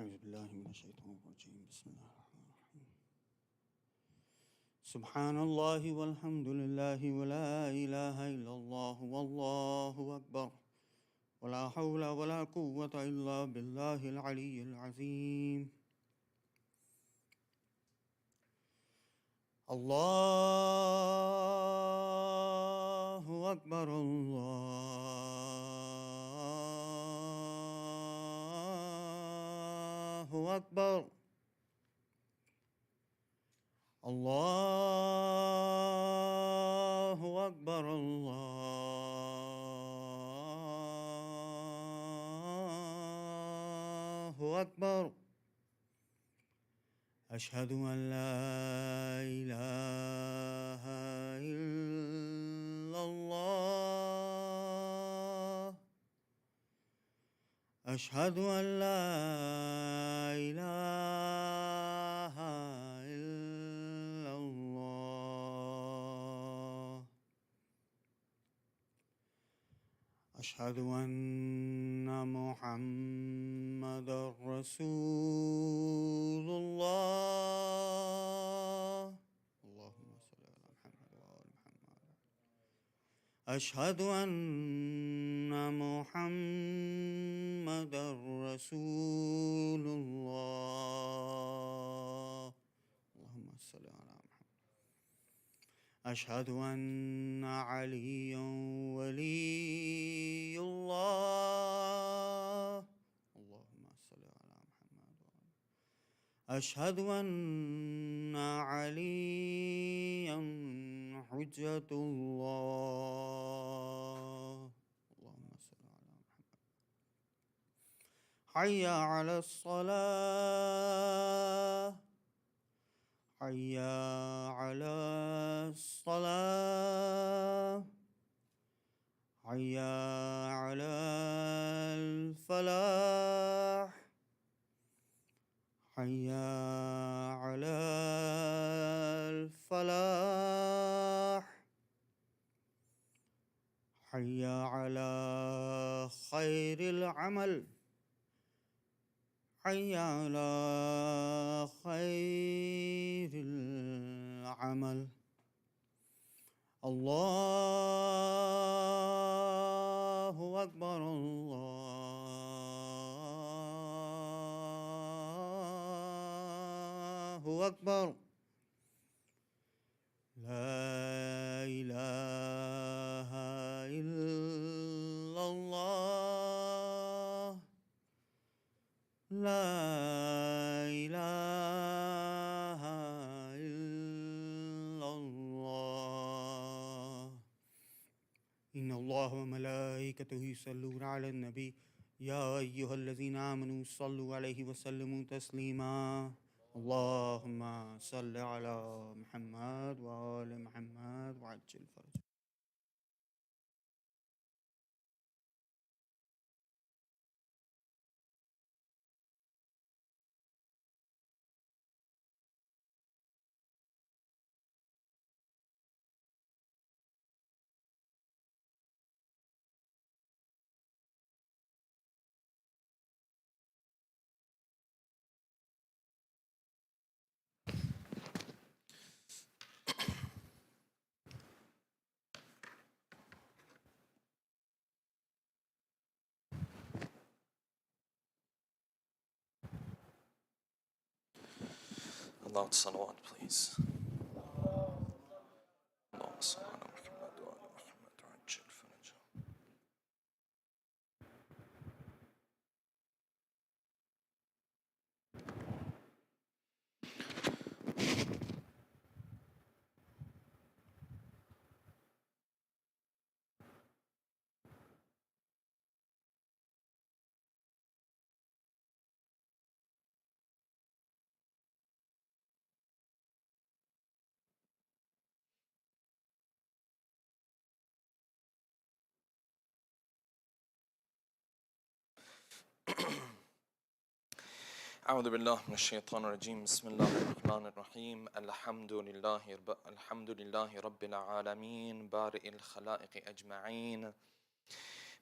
أعوذ بالله من الشيطان الرجيم. بسم الله الرحمن الرحيم. سبحان الله والحمد لله ولا إله إلا الله والله أكبر ولا حول ولا قوة إلا بالله العلي العظيم. الله أكبر الله أكبر الله أكبر الله أكبر. أشهد أن لا إله إلا الله. أشهد أن لا إله إلا الله. أشهد أن محمدًا رسول الله. اللهم صل على محمد وآل محمد. أشهد أن محمدًا رسول الله. اللهم صل على محمد. أشهد أن عليًا ولي الله. اللهم صل على محمد. أشهد أن عليًا حجة الله. اللهم صل على محمد. حي على الصلاة. حي على الصلاة. حي على الفلاح. حي على الفلاح. حي على خير العمل. حي على خير العمل. الله أكبر الله أكبر. لا إله إلا الله. لا إله إلا الله. إن الله وملائكته يصلون على النبي يا أيها الذين آمنوا صلوا عليه وسلموا تسليما. اللهم صل على محمد وآل محمد وعجل فرجه. Loud salawat, please. اللهم صل على محمد وآل محمد وعجل فرجه. أعوذ بالله من الشيطان الرجيم. بسم الله الرحمن الرحيم. الحمد لله رب العالمين بارئ الخلائق أجمعين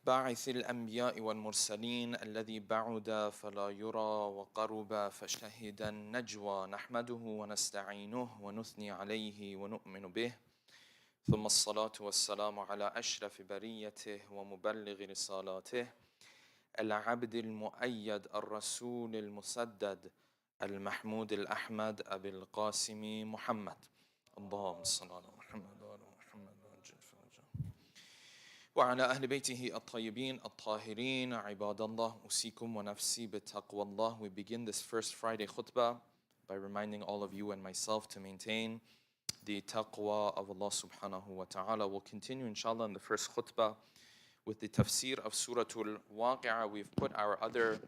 باعث الأنبياء والمرسلين الذي بعد فلا يرى وقرب فشهد النجوى نحمده ونستعينه ونثني عليه ونؤمن به ثم الصلاة والسلام على أشرف بريته ومبلغ رسالاته العبد المؤيد الرسول المسدد المحمود الأحمد أبي القاسم محمد اللهم صل على محمد وعلى محمد وعلى أهل بيته الطيبين الطاهرين عباد الله أوصيكم ونفسي بتقوى الله. We begin this first Friday khutbah by reminding all of you and myself to maintain the taqwa of Allah subhanahu wa ta'ala. We'll continue inshallah in the first khutbah with the tafsir of Surah Al-Waqi'ah. We've put our other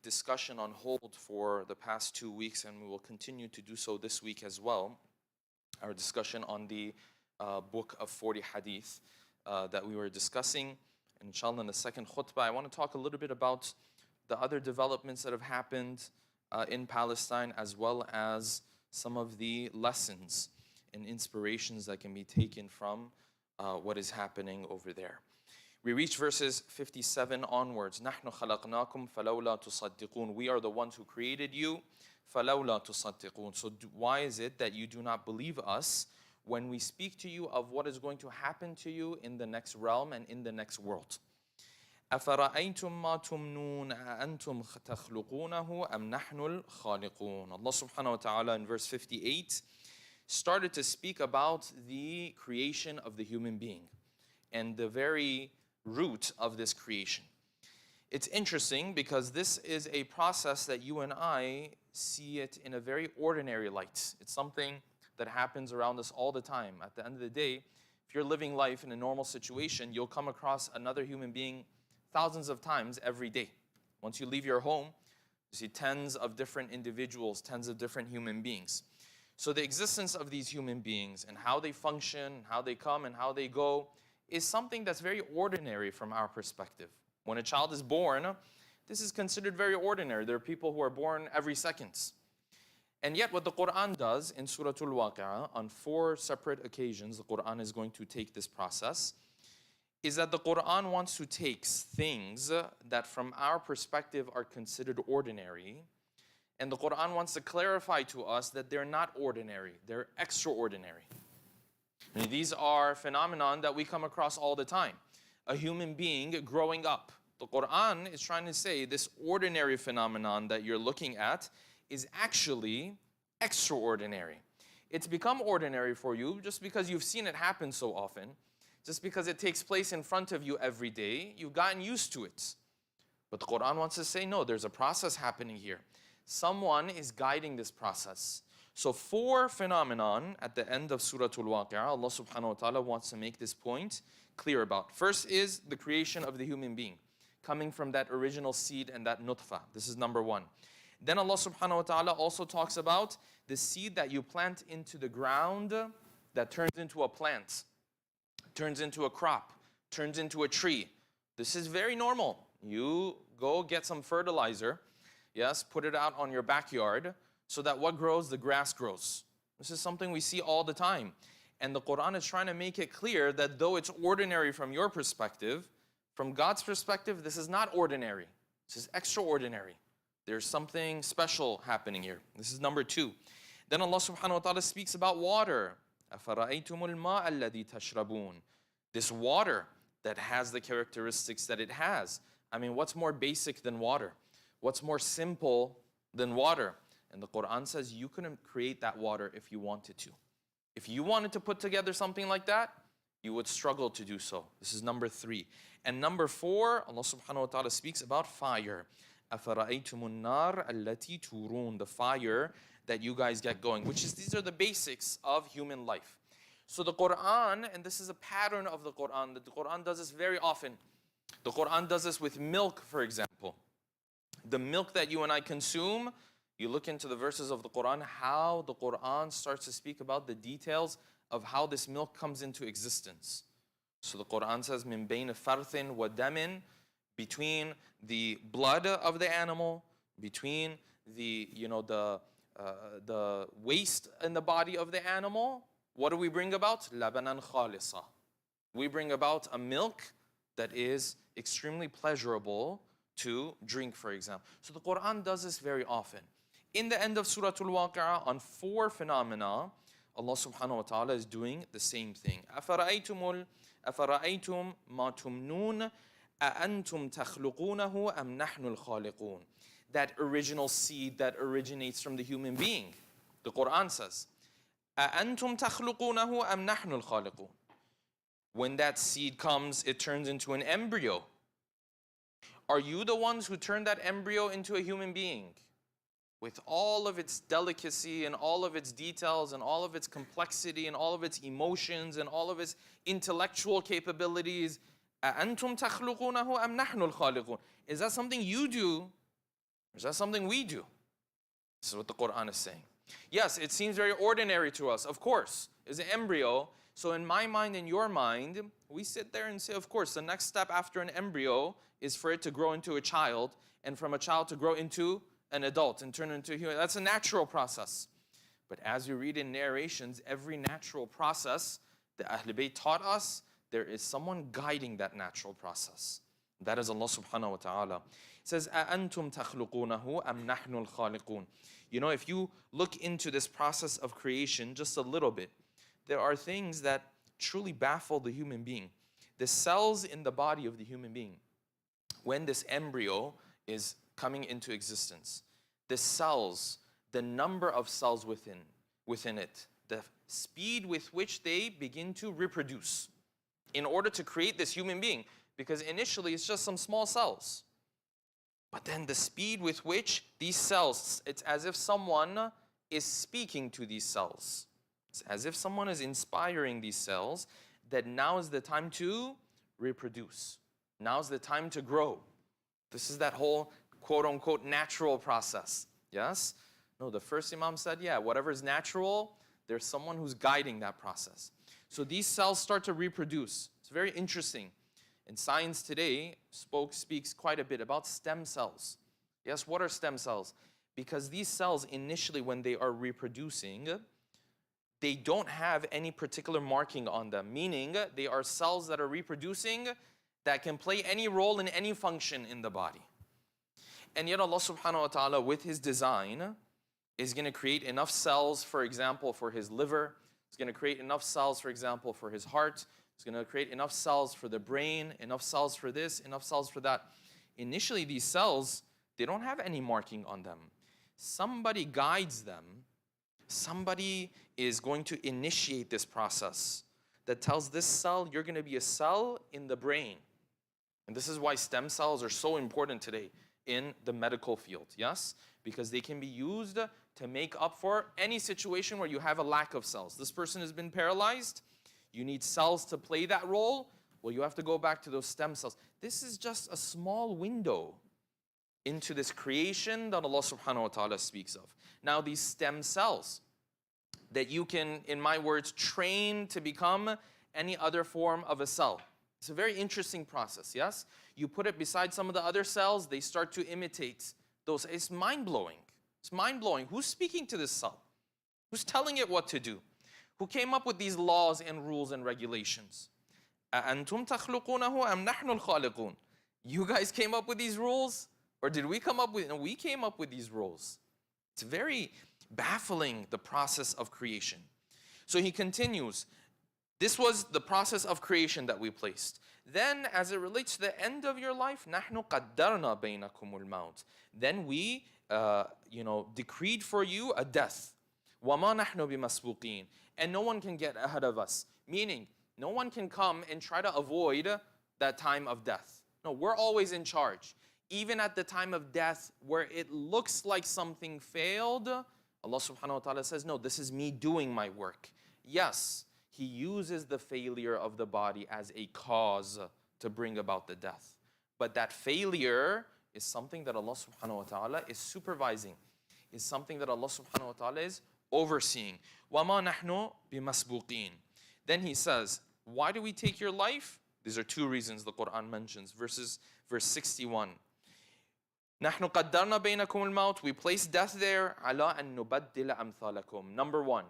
discussion on hold for the past 2 weeks, and we will continue to do so this week as well. Our discussion on the book of 40 hadith that we were discussing. And inshallah in the second khutbah, I want to talk a little bit about the other developments that have happened in Palestine, as well as some of the lessons and inspirations that can be taken from what is happening over there. We reach verses 57 onwards. نَحْنُ خَلَقْنَاكُمْ فَلَوْلَا تُصَدِّقُونَ. We are the ones who created you. فَلَوْلَا تُصَدِّقُونَ. So why is it that you do not believe us when we speak to you of what is going to happen to you in the next realm and in the next world? أَفَرَأَيْتُمْ مَا تُمْنُونَ أَأَنْتُمْ تَخْلُقُونَهُ أَمْ نَحْنُ الْخَالِقُونَ. Allah subhanahu wa ta'ala in verse 58 started to speak about the creation of the human being and the very root of this creation. It's interesting because this is a process that you and I see it in a very ordinary light. It's something that happens around us all the time. At the end of the day, if you're living life in a normal situation, you'll come across another human being thousands of times every day. Once you leave your home, you see tens of different individuals, tens of different human beings. So the existence of these human beings and how they function, how they come and how they go is something that's very ordinary from our perspective. When a child is born, this is considered very ordinary. There are people who are born every second. And yet what the Quran does in Surah Al-Waqi'ah, on 4 separate occasions, the Quran is going to take this process, is that the Quran wants to take things that from our perspective are considered ordinary, and the Quran wants to clarify to us that they're not ordinary, they're extraordinary. And these are phenomena that we come across all the time. A human being growing up. The Quran is trying to say this ordinary phenomenon that you're looking at is actually extraordinary. It's become ordinary for you just because you've seen it happen so often, just because it takes place in front of you every day, you've gotten used to it. But the Quran wants to say, no, there's a process happening here. Someone is guiding this process. So 4 phenomenon at the end of Surah Al-Waqi'ah, Allah subhanahu wa ta'ala wants to make this point clear about. First is the creation of the human being, coming from that original seed and that nutfa. This is number 1. Then Allah subhanahu wa ta'ala also talks about the seed that you plant into the ground that turns into a plant, turns into a crop, turns into a tree. This is very normal. You go get some fertilizer, yes, put it out on your backyard, so that what grows? The grass grows. This is something we see all the time. And the Quran is trying to make it clear that though it's ordinary from your perspective, from God's perspective, this is not ordinary. This is extraordinary. There's something special happening here. This is number 2. Then Allah subhanahu wa ta'ala speaks about water. أَفَرَأَيْتُمُ الْمَاءَ الَّذِي تَشْرَبُونَ. This water that has the characteristics that it has. I mean, what's more basic than water? What's more simple than water? And the Quran says you couldn't create that water if you wanted to. If you wanted to put together something like that, you would struggle to do so. This is number 3. And number 4, Allah subhanahu wa ta'ala speaks about fire. أَفَرَأَيْتُمُ النَّارَ الَّتِي تُورُونَ. The fire that you guys get going, which is, these are the basics of human life. So the Quran, and this is a pattern of the Quran, that the Quran does this very often. The Quran does this with milk, for example. The milk that you and I consume, you look into the verses of the Quran, how the Quran starts to speak about the details of how this milk comes into existence. So the Quran says, مِن بَيْنِ فَرْثٍ وَدَمٍ, between the blood of the animal, between the waste in the body of the animal, what do we bring about? لَبَنًا خَالِصًا. We bring about a milk that is extremely pleasurable to drink, for example. So the Quran does this very often. In the end of Surah Al-Waqi'ah, on 4 phenomena, Allah subhanahu wa ta'ala is doing the same thing. أَفَرَأَيْتُمْ مَا تُمْنُونَ أَأَنْتُمْ تَخْلُقُونَهُ أَمْ نَحْنُ الْخَالِقُونَ. That original seed that originates from the human being. The Quran says, أَأَنْتُمْ تَخْلُقُونَهُ أَمْ نَحْنُ الْخَالِقُونَ. When that seed comes, it turns into an embryo. Are you the ones who turn that embryo into a human being? With all of its delicacy and all of its details and all of its complexity and all of its emotions and all of its intellectual capabilities. أَأَنْتُمْ تَخْلُقُونَهُ أَمْ نَحْنُ الْخَالِقُونَ. Is that something you do? Or is that something we do? This is what the Quran is saying. Yes, it seems very ordinary to us. Of course, it's an embryo. So in my mind and your mind, we sit there and say, of course, the next step after an embryo is for it to grow into a child, and from a child to grow into an adult and turn into a human. That's a natural process. But as you read in narrations, every natural process, the Ahl Bayt taught us, there is someone guiding that natural process. That is Allah subhanahu wa ta'ala. It says, أَأَنْتُمْ تَخْلُقُونَهُ أَمْ نَحْنُ الْخَالِقُونَ. You know, if you look into this process of creation just a little bit, there are things that truly baffle the human being. The cells in the body of the human being, when this embryo is coming into existence, the cells, the number of cells within it, the speed with which they begin to reproduce in order to create this human being, because initially it's just some small cells. But then the speed with which these cells, it's as if someone is speaking to these cells. It's as if someone is inspiring these cells that now is the time to reproduce. Now is the time to grow. This is that whole quote-unquote natural process. Yes? No, the first Imam said, yeah, whatever is natural, there's someone who's guiding that process. So these cells start to reproduce. It's very interesting. And science today speaks quite a bit about stem cells. Yes, what are stem cells? Because these cells initially, when they are reproducing, they don't have any particular marking on them, meaning they are cells that are reproducing that can play any role in any function in the body. And yet Allah subhanahu wa ta'ala, with His design, is going to create enough cells, for example, for His liver. It's going to create enough cells, for example, for His heart. It's going to create enough cells for the brain, enough cells for this, enough cells for that. Initially, these cells, they don't have any marking on them. Somebody guides them. Somebody is going to initiate this process that tells this cell, you're going to be a cell in the brain. And this is why stem cells are so important today in the medical field, yes? Because they can be used to make up for any situation where you have a lack of cells. This person has been paralyzed. You need cells to play that role. Well, you have to go back to those stem cells. This is just a small window into this creation that Allah subhanahu wa ta'ala speaks of. Now, these stem cells that you can, in my words, train to become any other form of a cell. It's a very interesting process, yes? You put it beside some of the other cells, they start to imitate those. It's mind-blowing. It's mind-blowing. Who's speaking to this cell? Who's telling it what to do? Who came up with these laws and rules and regulations? أَأَنْتُمْ تَخْلُقُونَهُ أَمْ نَحْنُ الْخَالِقُونَ. You guys came up with these rules? Or did we come up with, no, we came up with these rules. It's very baffling, the process of creation. So he continues, this was the process of creation that we placed. Then as it relates to the end of your life, نَحْنُ قَدَّرْنَا بَيْنَكُمُ الْمَوْتِ. Then we, decreed for you a death. وَمَا نَحْنُ بِمَسْبُوقِينَ. And no one can get ahead of us. Meaning, no one can come and try to avoid that time of death. No, we're always in charge. Even at the time of death where it looks like something failed, Allah subhanahu wa ta'ala says, no, this is me doing my work. Yes, He uses the failure of the body as a cause to bring about the death. But that failure is something that Allah subhanahu wa ta'ala is supervising, is something that Allah subhanahu wa ta'ala is overseeing. وَمَا نَحْنُ بِمَسْبُوقِينَ. Then He says, why do we take your life? These are 2 reasons the Quran mentions. Verse 61. نَحْنُ قَدَّرْنَا بَيْنَكُمُ الْمَوْتِ. We place death there. عَلَىٰ أَن نُبَدِّلَ أَمْثَالَكُمْ. Number 1.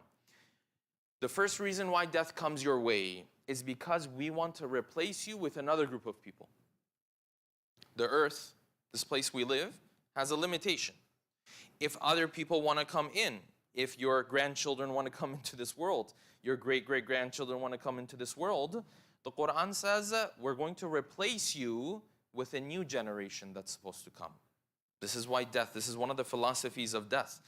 The first reason why death comes your way is because we want to replace you with another group of people. The earth, this place we live, has a limitation. If other people want to come in, if your grandchildren want to come into this world, your great-great-grandchildren want to come into this world, the Quran says we're going to replace you with a new generation that's supposed to come. This is why death, this is one of the philosophies of death.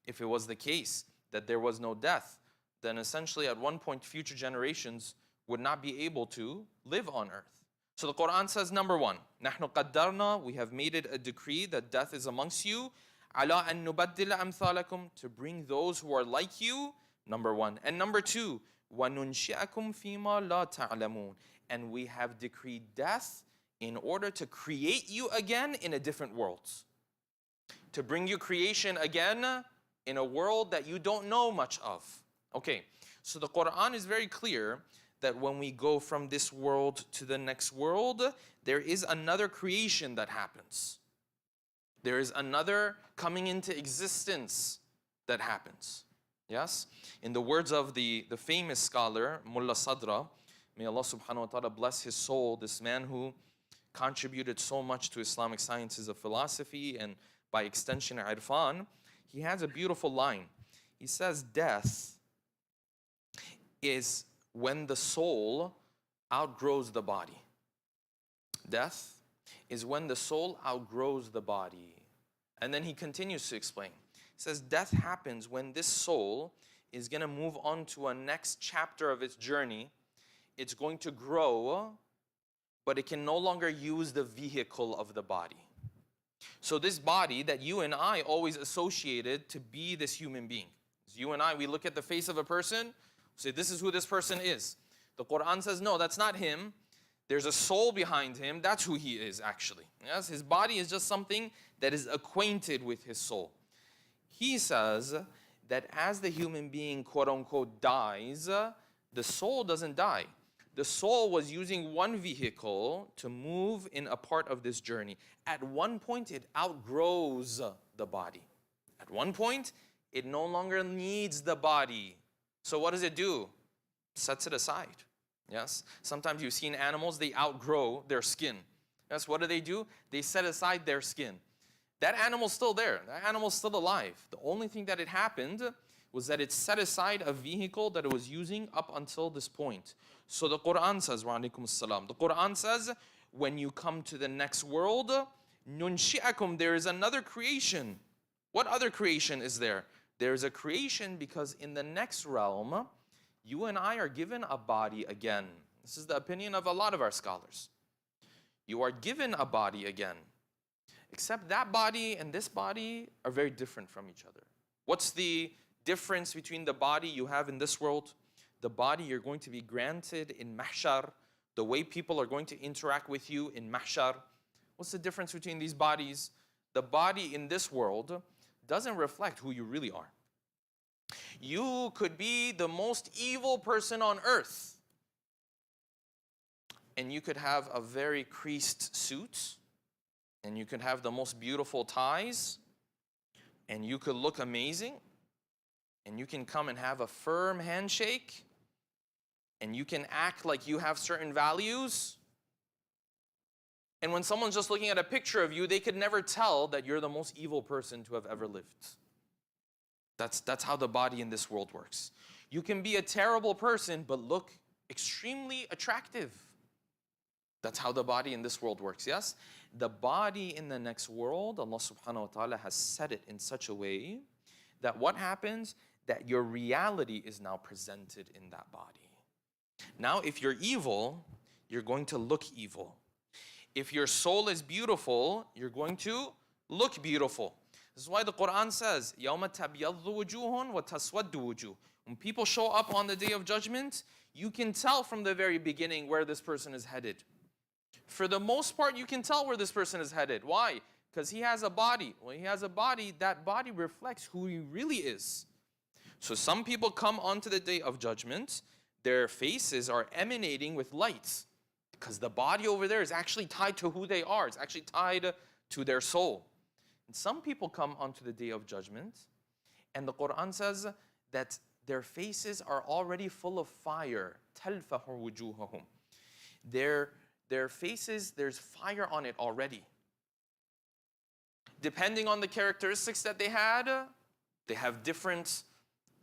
If it was the case that there was no death, then essentially at one point future generations would not be able to live on earth. So the Quran says, number one, نَحْنُ قَدَّرْنَا, we have made it a decree that death is amongst you, عَلَىٰ أَن نُبَدِّلَ أَمْثَالَكُمْ, to bring those who are like you, number one. And number two, وَنُنْشِئَكُمْ فِي مَا لَا تَعْلَمُونَ, and we have decreed death in order to create you again in a different world. To bring you creation again in a world that you don't know much of. Okay, so the Quran is very clear that when we go from this world to the next world, there is another creation that happens. There is another coming into existence that happens. Yes? In the words of the famous scholar, Mullah Sadra, may Allah subhanahu wa ta'ala bless his soul, this man who contributed so much to Islamic sciences of philosophy and by extension irfan, he has a beautiful line. He says, death is when the soul outgrows the body. Death is when the soul outgrows the body. And then he continues to explain. He says, death happens when this soul is going to move on to a next chapter of its journey. It's going to grow, but it can no longer use the vehicle of the body. So this body that you and I always associated to be this human being. So you and I, we look at the face of a person, say, this is who this person is. The Quran says, no, that's not him. There's a soul behind him. That's who he is, actually. Yes, his body is just something that is acquainted with his soul. He says that as the human being, quote unquote, dies, the soul doesn't die. The soul was using one vehicle to move in a part of this journey. At one point, it outgrows the body. At one point, it no longer needs the body. So what does it do? Sets it aside. Yes? Sometimes you've seen animals, they outgrow their skin. Yes, what do? They set aside their skin. That animal's still there. That animal's still alive. The only thing that it happened was that it set aside a vehicle that it was using up until this point. So the Quran says, wa alaikum assalam, the Quran says, when you come to the next world, nunshi'akum, there is another creation. What other creation is there? There is a creation because in the next realm, you and I are given a body again. This is the opinion of a lot of our scholars. You are given a body again. Except that body and this body are very different from each other. What's the difference between the body you have in this world, the body you're going to be granted in mahshar, the way people are going to interact with you in mahshar? What's the difference between these bodies? The body in this world doesn't reflect who you really are. You could be the most evil person on earth, and you could have a very creased suit, and you could have the most beautiful ties, and you could look amazing, and you can come and have a firm handshake, and you can act like you have certain values. And when someone's just looking at a picture of you, they could never tell that you're the most evil person to have ever lived. That's how the body in this world works. You can be a terrible person, but look extremely attractive. That's how the body in this world works, yes? The body in the next world, Allah subhanahu wa ta'ala has set it in such a way that what happens? That your reality is now presented in that body. Now, if you're evil, you're going to look evil. If your soul is beautiful, you're going to look beautiful. This is why the Quran says, يَوْمَ تَبْيَضُّ وُجُوهٌ وَتَسْوَدُّ وُجُوهٌ. When people show up on the day of judgment, you can tell from the very beginning where this person is headed. For the most part, you can tell where this person is headed. Why? Because he has a body. When he has a body, that body reflects who he really is. So some people come onto the day of judgment, their faces are emanating with light, because the body over there is actually tied to who they are. It's actually tied to their soul. And some people come onto the day of judgment, and the Quran says that their faces are already full of fire. تَلْفَحُ وُجُوهَهُم. Their faces, there's fire on it already. Depending on the characteristics that they have different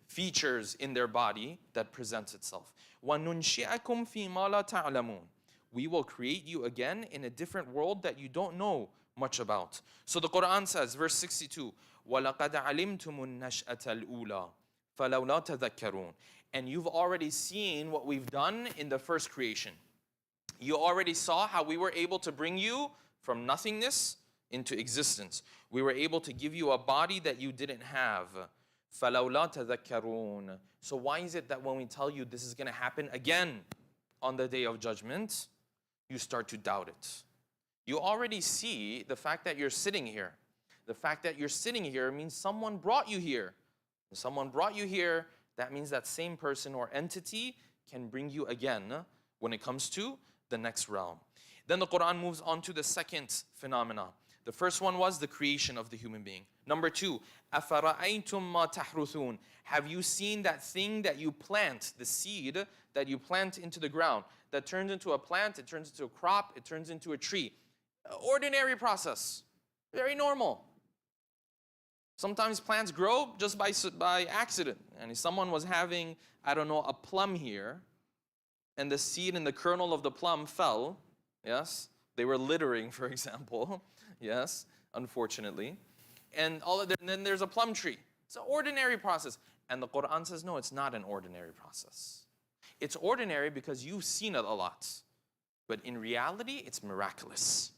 features in their body that presents itself. وَنُنْشِئَكُمْ فِي مَا لَا تَعْلَمُونَ. We will create you again in a different world that you don't know much about. So the Quran says, verse 62, وَلَقَدْ عَلِمْتُمُ النَّشْأَةَ الْأُولَى فَلَوْلَا تَذَكَّرُونَ. And you've already seen what we've done in the first creation. You already saw how we were able to bring you from nothingness into existence. We were able to give you a body that you didn't have. فَلَوْلَا تَذَكَّرُونَ. So why is it that when we tell you this is going to happen again on the day of judgment, you start to doubt it? You already see the fact that you're sitting here. The fact that you're sitting here means someone brought you here. If someone brought you here, that means that same person or entity can bring you again when it comes to the next realm. Then the Quran moves on to the second phenomena. The first one was the creation of the human being. Number two, أَفَرَأَيْتُمْ مَا تَحْرُثُونَ. Have you seen that thing that you plant, the seed that you plant into the ground, that turns into a plant, it turns into a crop, it turns into a tree? Ordinary process, very normal. Sometimes plants grow just by accident. And if someone was having, I don't know, a plum here, and the seed and the kernel of the plum fell, yes, they were littering, for example, yes, unfortunately, and then there's a plum tree. It's an ordinary process. And the Quran says, no, it's not an ordinary process. It's ordinary because you've seen it a lot. But in reality, it's miraculous.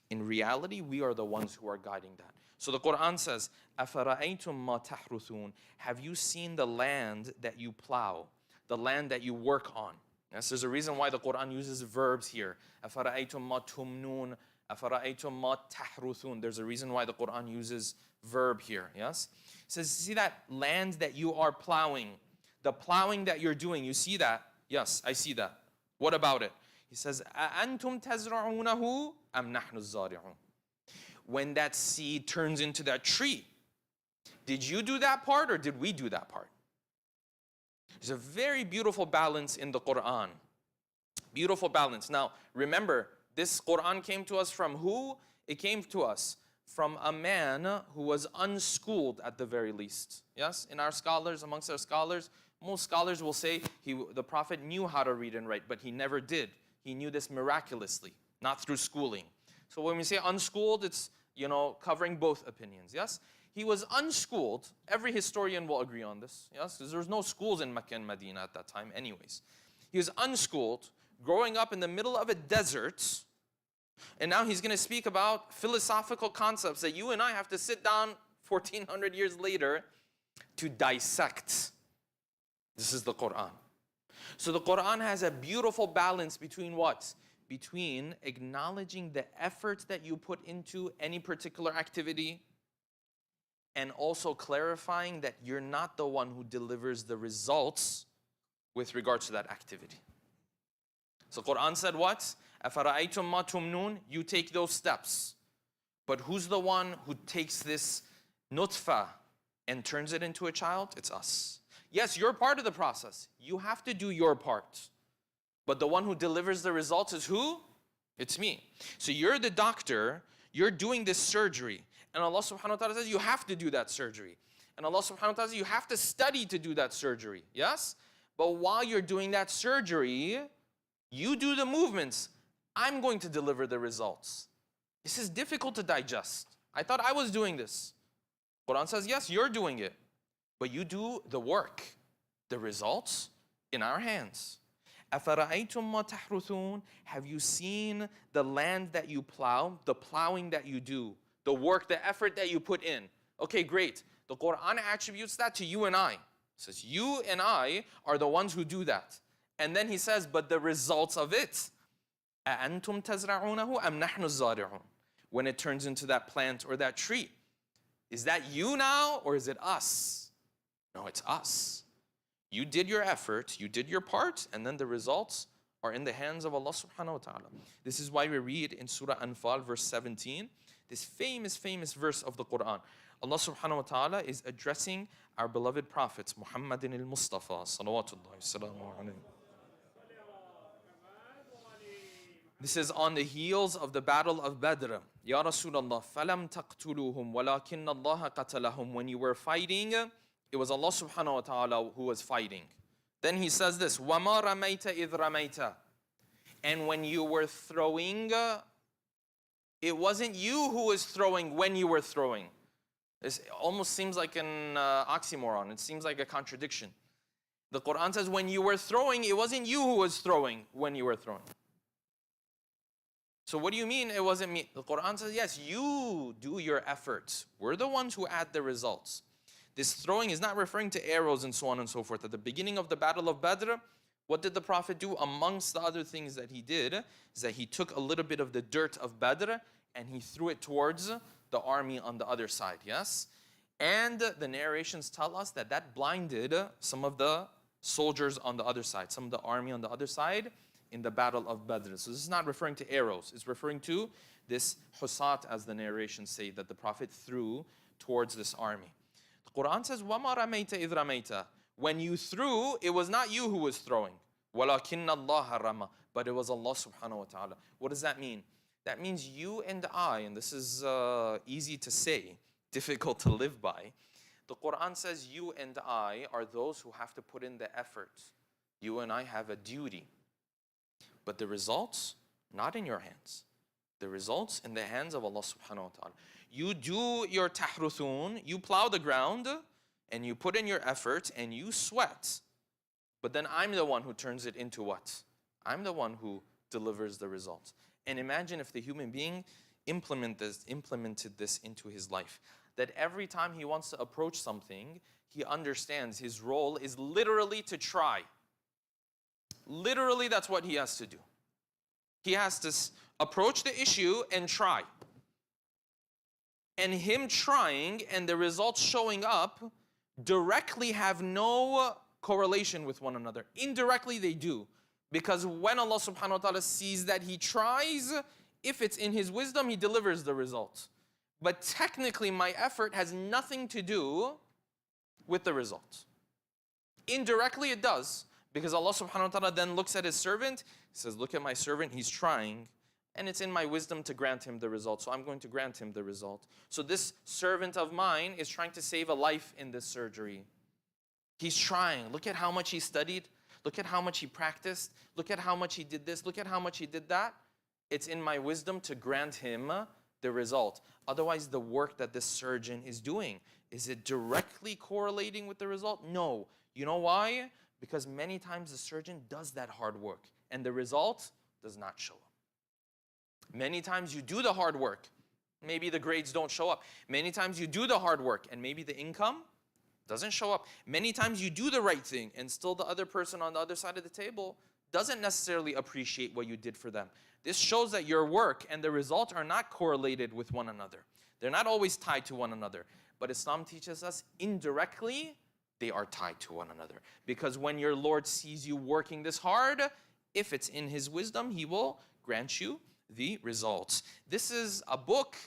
In reality, we are the ones who are guiding that. So the Quran says, أَفَرَأَيْتُمْ مَا تَحْرُثُونَ. Have you seen the land that you plow, the land that you work on? Yes, there's a reason why the Quran uses verbs here. أَفَرَأَيْتُمْ مَا تُمْنُونَ أَفَرَأَيْتُمْ مَا تَحْرُثُونَ. There's a reason why the Quran uses verb here. Yes? It says, see that land that you are plowing, the plowing that you're doing, you see that? Yes, I see that. What about it? He says, أَأَنْتُمْ تَزْرَعُونَهُ أَمْ نَحْنُ الزَّارِعُونَ. When that seed turns into that tree, did you do that part or did we do that part? There's a very beautiful balance in the Quran. Beautiful balance. Now, remember, this Quran came to us from who? It came to us from a man who was unschooled at the very least. Yes? In our scholars, amongst our scholars, most scholars will say the Prophet knew how to read and write, but he never did. He knew this miraculously, not through schooling. So when we say unschooled, it's, covering both opinions. Yes? He was unschooled. Every historian will agree on this. Yes? Because there was no schools in Mecca and Medina at that time anyways. He was unschooled, growing up in the middle of a desert, and now he's going to speak about philosophical concepts that you and I have to sit down 1400 years later to dissect. This is the Quran. So the Quran has a beautiful balance between what? Between acknowledging the effort that you put into any particular activity and also clarifying that you're not the one who delivers the results with regards to that activity. So Quran said what? أَفَرَأَيْتُمْ مَا تُمْنُونَ. You take those steps. But who's the one who takes this nutfa and turns it into a child? It's us. Yes, you're part of the process. You have to do your part. But the one who delivers the results is who? It's me. So you're the doctor, you're doing this surgery. And Allah subhanahu wa ta'ala says you have to do that surgery. And Allah subhanahu wa ta'ala says you have to study to do that surgery. Yes? But while you're doing that surgery, you do the movements. I'm going to deliver the results. This is difficult to digest. I thought I was doing this. Quran says, yes, you're doing it. But you do the work. The results in our hands. أَفَرَأَيْتُمْ مَا تَحْرُثُونَ. Have you seen the land that you plow, the plowing that you do, the work, the effort that you put in? Okay, great. The Quran attributes that to you and I. It says, you and I are the ones who do that. And then he says, but the results of it, أَأَنْتُمْ تَزْرَعُونَهُ أَمْ نَحْنُ الزَّارِعُونَ. When it turns into that plant or that tree, is that you now or is it us? No, it's us. You did your effort, you did your part, and then the results are in the hands of Allah subhanahu wa ta'ala. This is why we read in Surah Anfal verse 17, this famous verse of the Quran. Allah subhanahu wa ta'ala is addressing our beloved prophets, Muhammadin al-Mustafa, salawatullahi salamu alayhi. This is on the heels of the battle of Badr. Ya Rasulullah, falam taqtuluhum walakin Allah qatalahum. When you were fighting, it was Allah subhanahu wa ta'ala who was fighting. Then he says this, وَمَا رَمَيْتَ إِذْ رَمَيْتَ. And when you were throwing, it wasn't you who was throwing when you were throwing. It almost seems like an oxymoron. It seems like a contradiction. The Quran says when you were throwing, it wasn't you who was throwing when you were throwing. So what do you mean it wasn't me? The Quran says, yes, you do your efforts. We're the ones who add the results. This throwing is not referring to arrows and so on and so forth. At the beginning of the Battle of Badr, what did the Prophet do? Amongst the other things that he did, is that he took a little bit of the dirt of Badr and he threw it towards the army on the other side, yes? And the narrations tell us that that blinded some of the soldiers on the other side, some of the army on the other side, in the battle of Badr. So this is not referring to arrows. It's referring to this husat, as the narrations say, that the Prophet threw towards this army. The Quran says, وَمَا رَمَيْتَ إِذْ رَمَيْتَ. When you threw, it was not you who was throwing. وَلَكِنَّ اللَّهَ رَمَى. But it was Allah subhanahu wa ta'ala. What does that mean? That means you and I, and this is easy to say, difficult to live by. The Quran says you and I are those who have to put in the effort. You and I have a duty. But the results, not in your hands. The results in the hands of Allah subhanahu wa ta'ala. You do your tahruthun, you plow the ground, and you put in your effort, and you sweat. But then I'm the one who turns it into what? I'm the one who delivers the results. And imagine if the human being implemented this into his life. That every time he wants to approach something, he understands his role is literally to try. Literally, that's what he has to do. He has to approach the issue and try. And him trying and the results showing up directly have no correlation with one another. Indirectly, they do. Because when Allah subhanahu wa ta'ala sees that he tries, if it's in his wisdom, he delivers the result. But technically, my effort has nothing to do with the result. Indirectly, it does. Because Allah subhanahu wa ta'ala then looks at his servant, he says, look at my servant, he's trying, and it's in my wisdom to grant him the result, so I'm going to grant him the result. So this servant of mine is trying to save a life in this surgery. He's trying. Look at how much he studied. Look at how much he practiced. Look at how much he did this. Look at how much he did that. It's in my wisdom to grant him the result. Otherwise, the work that this surgeon is doing, is it directly correlating with the result? No. You know why? Because many times the surgeon does that hard work and the result does not show up. Many times you do the hard work, maybe the grades don't show up. Many times you do the hard work and maybe the income doesn't show up. Many times you do the right thing and still the other person on the other side of the table doesn't necessarily appreciate what you did for them. This shows that your work and the result are not correlated with one another. They're not always tied to one another. But Islam teaches us indirectly, they are tied to one another. Because when your Lord sees you working this hard, if it's in his wisdom, he will grant you the results. This is a book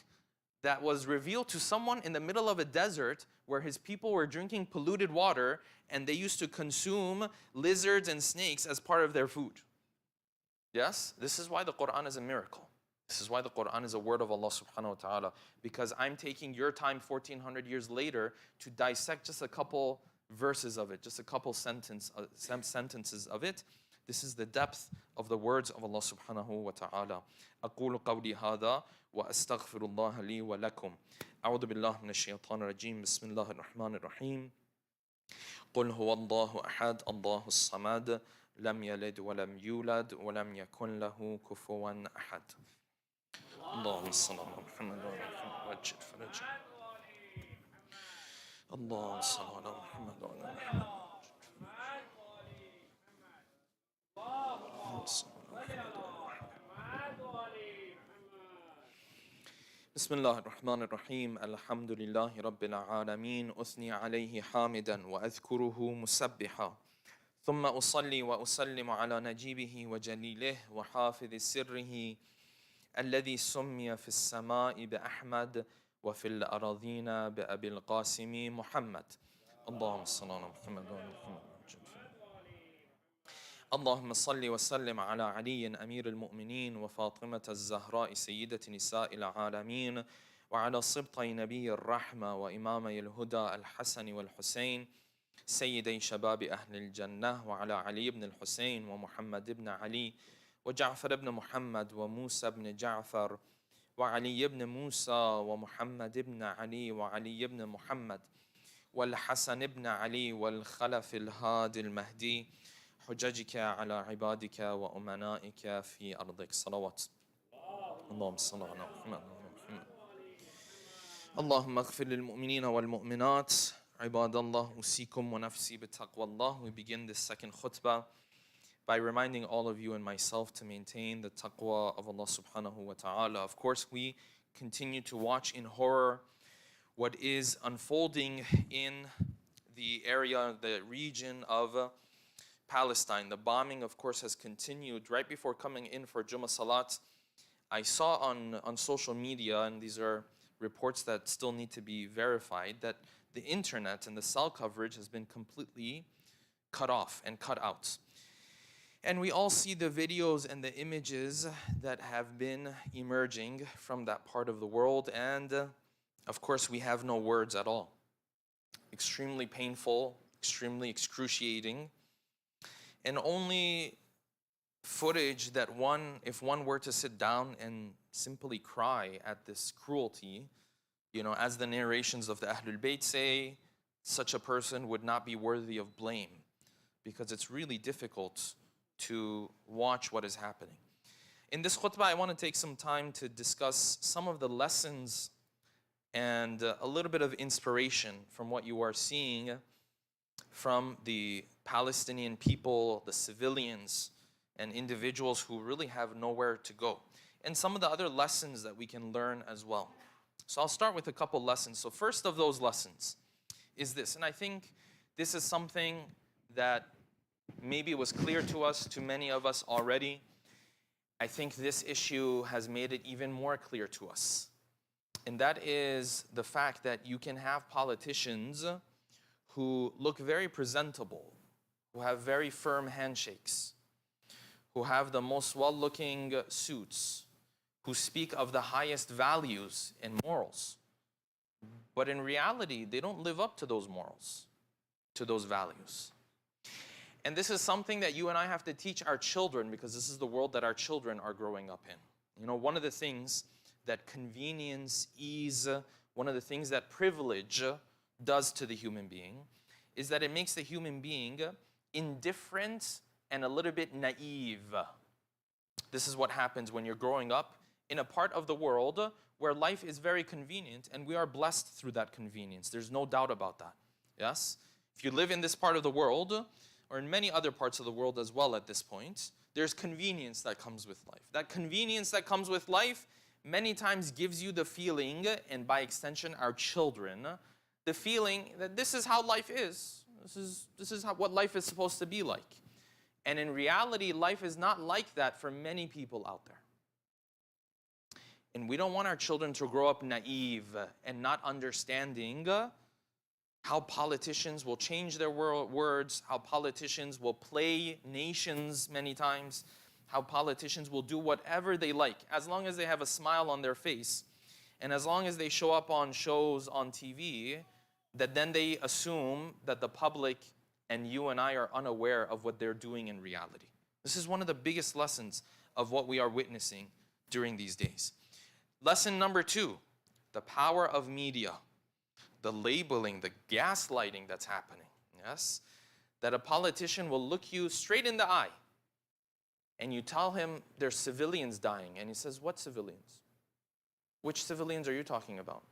that was revealed to someone in the middle of a desert where his people were drinking polluted water and they used to consume lizards and snakes as part of their food. Yes, this is why the Quran is a miracle. This is why the Quran is a word of Allah subhanahu wa ta'ala. Because I'm taking your time 1400 years later to dissect just a couple verses of it, just a couple sentences of it. This is the depth of the words of Allah subhanahu wa ta'ala. أقول قولي هذا وأستغفر الله لي ولكم. أعوذ بالله من الشيطان الرجيم. بسم الله الرحمن الرحيم. قل هو الله أحد الله الصمد لم يلد ولم يولد ولم يكن له كفوا أحد. اللهم صل على محمد وعلى محمد وجد فرجه. اللهم صل على محمد وعلى محمد. بسم الله الرحمن الرحيم. الحمد لله رب العالمين أثني عليه حامدا وأذكره مسبحا ثم أصلي وأسلم على نجيبه وجليله وحافظ سره الذي سمي في السماء بأحمد وفي الأراضين بأبي القاسم محمد. اللهم صل على محمد وعلى محمد. اللهم صل وسلم على علي أمير المؤمنين وفاطمة الزهراء سيدة نساء العالمين وعلى سبطي نبي الرحمة وإمامي الهدى الحسن والحسين سيدي شباب أهل الجنة وعلى علي بن الحسين ومحمد بن علي وجعفر بن محمد وموسى بن جعفر وعلي بن موسى ومحمد بن علي وعلي بن محمد والحسن بن علي والخلف الهادي المهدي حججك على عبادك وأمنائك في أرضك. صلوات. اللهم صل على محمد. اللهم اغفر للمؤمنين والمؤمنات. عباد الله أوصيكم ونفسي بتقوى الله. We begin this second khutbah by reminding all of you and myself to maintain the taqwa of Allah subhanahu wa ta'ala. Of course, we continue to watch in horror what is unfolding in the area, the region of Palestine. The bombing, of course, has continued. Right before coming in for Jumaa Salaat, I saw on social media, and these are reports that still need to be verified, that the internet and the cell coverage has been completely cut off and cut out. And we all see the videos and the images that have been emerging from that part of the world, and of course we have no words at all. Extremely painful, extremely excruciating, and only footage that if one were to sit down and simply cry at this cruelty, as the narrations of the Ahlul Bayt say, such a person would not be worthy of blame, because it's really difficult to watch what is happening. In this khutbah, I want to take some time to discuss some of the lessons and a little bit of inspiration from what you are seeing from the Palestinian people, the civilians, and individuals who really have nowhere to go, and some of the other lessons that we can learn as well. So I'll start with a couple lessons. So first of those lessons is this, and I think this is something that maybe was clear to us, to many of us already. I think this issue has made it even more clear to us, and that is the fact that you can have politicians who look very presentable, who have very firm handshakes, who have the most well-looking suits, who speak of the highest values and morals. But in reality, they don't live up to those morals, to those values. And this is something that you and I have to teach our children, because this is the world that our children are growing up in. One of the things that convenience, ease, one of the things that privilege does to the human being is that it makes the human being indifferent and a little bit naive. This is what happens when you're growing up in a part of the world where life is very convenient, and we are blessed through that convenience. There's no doubt about that. Yes? If you live in this part of the world, or in many other parts of the world as well at this point, there's convenience that comes with life. That convenience that comes with life many times gives you the feeling, and by extension our children, the feeling that this is how life is. This is what life is supposed to be like. And in reality, life is not like that for many people out there. And we don't want our children to grow up naive and not understanding how politicians will change their words, how politicians will play nations many times, how politicians will do whatever they like, as long as they have a smile on their face, and as long as they show up on shows on TV, that then they assume that the public and you and I are unaware of what they're doing in reality. This is one of the biggest lessons of what we are witnessing during these days. Lesson number 2, the power of media, the labeling, the gaslighting that's happening. Yes? That a politician will look you straight in the eye and you tell him there's civilians dying, and he says, what civilians? Which civilians are you talking about?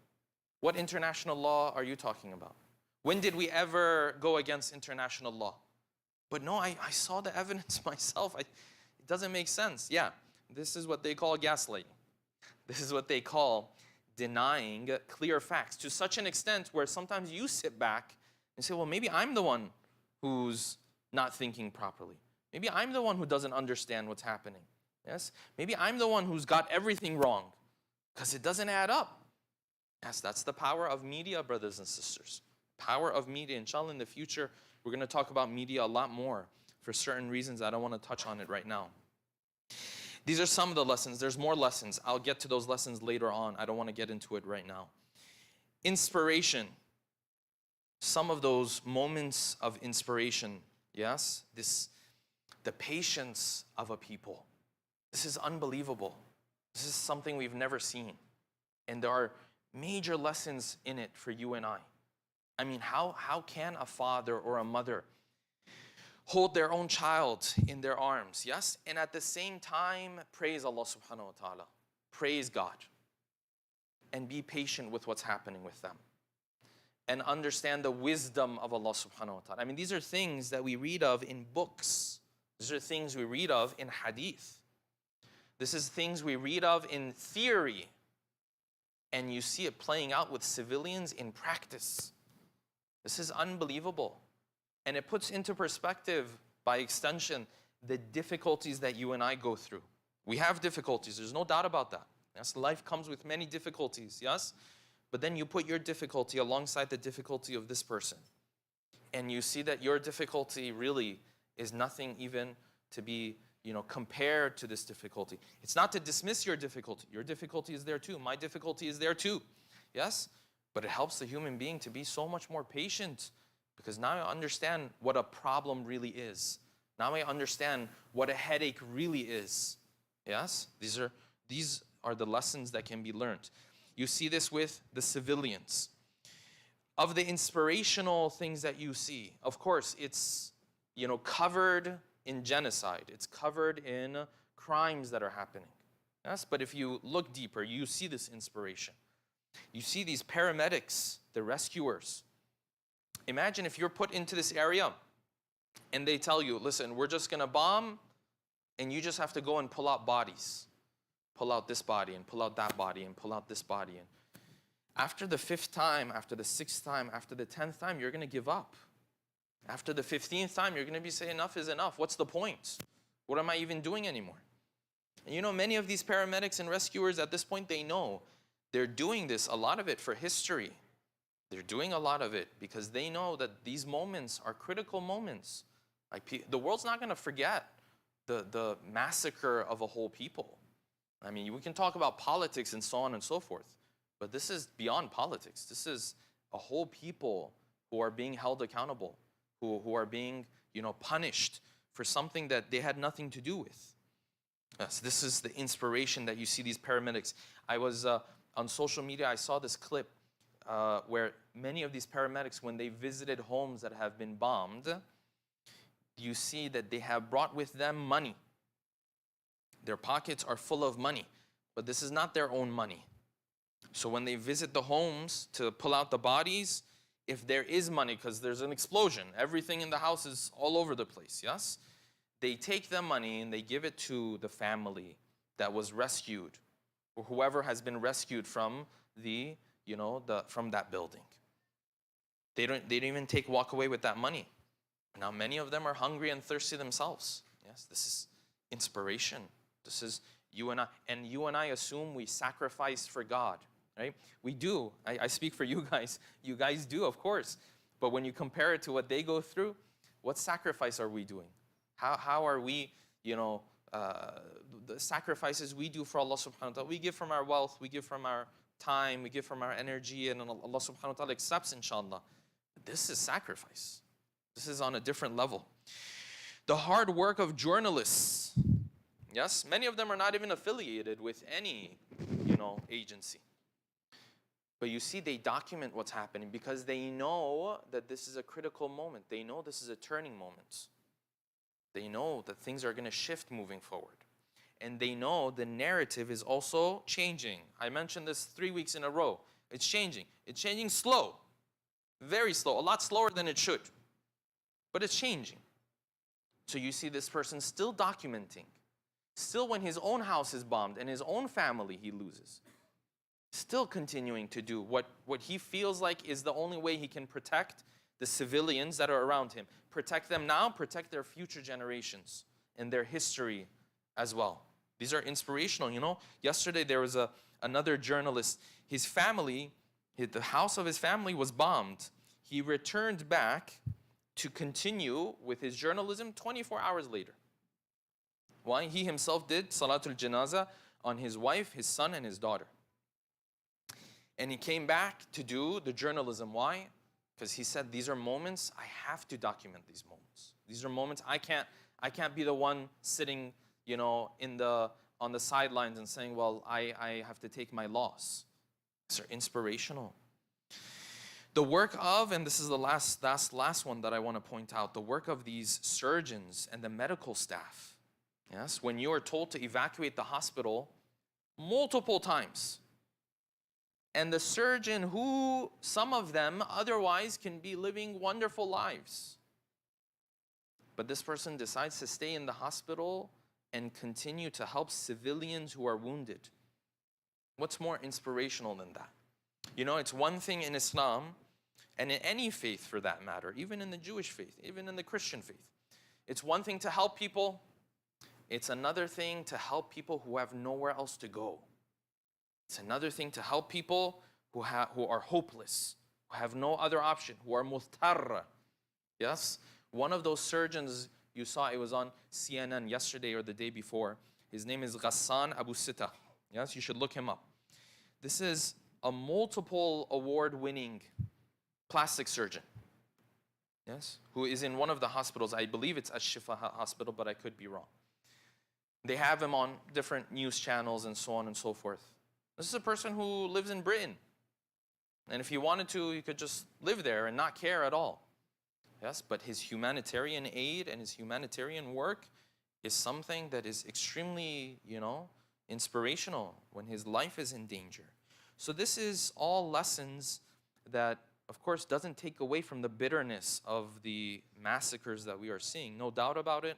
What international law are you talking about? When did we ever go against international law? But no, I saw the evidence myself. It doesn't make sense. Yeah, this is what they call gaslighting. This is what they call denying clear facts to such an extent where sometimes you sit back and say, well, maybe I'm the one who's not thinking properly. Maybe I'm the one who doesn't understand what's happening. Yes? Maybe I'm the one who's got everything wrong because it doesn't add up. Yes, that's the power of media, brothers and sisters. Power of media. Inshallah, in the future, we're going to talk about media a lot more for certain reasons. I don't want to touch on it right now. These are some of the lessons. There's more lessons. I'll get to those lessons later on. I don't want to get into it right now. Inspiration. Some of those moments of inspiration, yes? The patience of a people. This is unbelievable. This is something we've never seen. And there are major lessons in it for you and I. I mean, how can a father or a mother hold their own child in their arms, yes? And at the same time, praise Allah subhanahu wa ta'ala. Praise God. And be patient with what's happening with them. And understand the wisdom of Allah subhanahu wa ta'ala. I mean, these are things that we read of in books. These are things we read of in hadith. This is things we read of in theory. And you see it playing out with civilians in practice. This is unbelievable. And it puts into perspective, by extension, the difficulties that you and I go through. We have difficulties, there's no doubt about that. Yes, life comes with many difficulties, yes? But then you put your difficulty alongside the difficulty of this person. And you see that your difficulty really is nothing even to be, compared to this difficulty. It's not to dismiss your difficulty. Your difficulty is there too. My difficulty is there too. Yes? But it helps the human being to be so much more patient, because now I understand what a problem really is. Now I understand what a headache really is. Yes? These are the lessons that can be learned. You see this with the civilians. Of the inspirational things that you see, of course, it's covered in genocide. It's covered in crimes that are happening. Yes? But if you look deeper, you see this inspiration. You see these paramedics, the rescuers. Imagine if you're put into this area and they tell you, listen, we're just going to bomb and you just have to go and pull out bodies. Pull out this body and pull out that body and pull out this body. And after the 5th time, after the 6th time, after the 10th time, you're going to give up. After the 15th time, you're going to be saying, enough is enough. What's the point? What am I even doing anymore? And many of these paramedics and rescuers at this point, they know they're doing this, a lot of it for history. They're doing a lot of it because they know that these moments are critical moments. Like, the world's not going to forget the massacre of a whole people. I mean, we can talk about politics and so on and so forth, but this is beyond politics. This is a whole people who are being held accountable, who are being, punished for something that they had nothing to do with. Yes, this is the inspiration that you see these paramedics. I was on social media, I saw this clip where many of these paramedics, when they visited homes that have been bombed, you see that they have brought with them money. Their pockets are full of money, but this is not their own money. So when they visit the homes to pull out the bodies, if there is money, because there's an explosion, everything in the house is all over the place, yes? They take the money and they give it to the family that was rescued, or whoever has been rescued from from that building. They don't even walk away with that money. Now many of them are hungry and thirsty themselves. Yes, this is inspiration. This is you and I. And you and I assume we sacrifice for God, right? We do. I speak for you guys. You guys do, of course. But when you compare it to what they go through, what sacrifice are we doing? How are we, the sacrifices we do for Allah subhanahu wa ta'ala? We give from our wealth, we give from our time, we give from our energy, and Allah subhanahu wa ta'ala accepts, inshallah. This is sacrifice. This is on a different level. The hard work of journalists. Yes, many of them are not even affiliated with any, agency. But you see, they document what's happening because they know that this is a critical moment. They know this is a turning moment. They know that things are going to shift moving forward. And they know the narrative is also changing. I mentioned this 3 weeks in a row. It's changing. It's changing slow. Very slow. A lot slower than it should. But it's changing. So you see this person still documenting. Still, when his own house is bombed and his own family he loses, still continuing to do what he feels like is the only way he can protect the civilians that are around him. Protect them now, protect their future generations and their history as well. These are inspirational, you know. Yesterday there was another journalist. His family, the house of his family was bombed. He returned back to continue with his journalism 24 hours later. Why? He himself did Salatul Janazah on his wife, his son, and his daughter. And he came back to do the journalism. Why? Because he said, these are moments, I have to document these moments. These are moments I can't be the one sitting, you know, on the sidelines and saying, well, I have to take my loss. These are inspirational. The work of, and this is the last one that I want to point out, the work of these surgeons and the medical staff. Yes, when you are told to evacuate the hospital multiple times, and the surgeon who, some of them otherwise can be living wonderful lives, but this person decides to stay in the hospital and continue to help civilians who are wounded. What's more inspirational than that? You know, it's one thing in Islam, and in any faith for that matter, even in the Jewish faith, even in the Christian faith. It's one thing to help people. It's another thing to help people who have nowhere else to go. It's another thing to help people who are hopeless, who have no other option, who are muhtarra. Yes? One of those surgeons you saw, it was on CNN yesterday or the day before. His name is Ghassan Abu Sita. Yes, you should look him up. This is a multiple award-winning plastic surgeon. Yes? Who is in one of the hospitals. I believe it's Ash-Shifa hospital, but I could be wrong. They have him on different news channels and so on and so forth. This is a person who lives in Britain. And if he wanted to, he could just live there and not care at all. Yes, but his humanitarian aid and his humanitarian work is something that is extremely, you know, inspirational when his life is in danger. So this is all lessons that, of course, doesn't take away from the bitterness of the massacres that we are seeing. No doubt about it.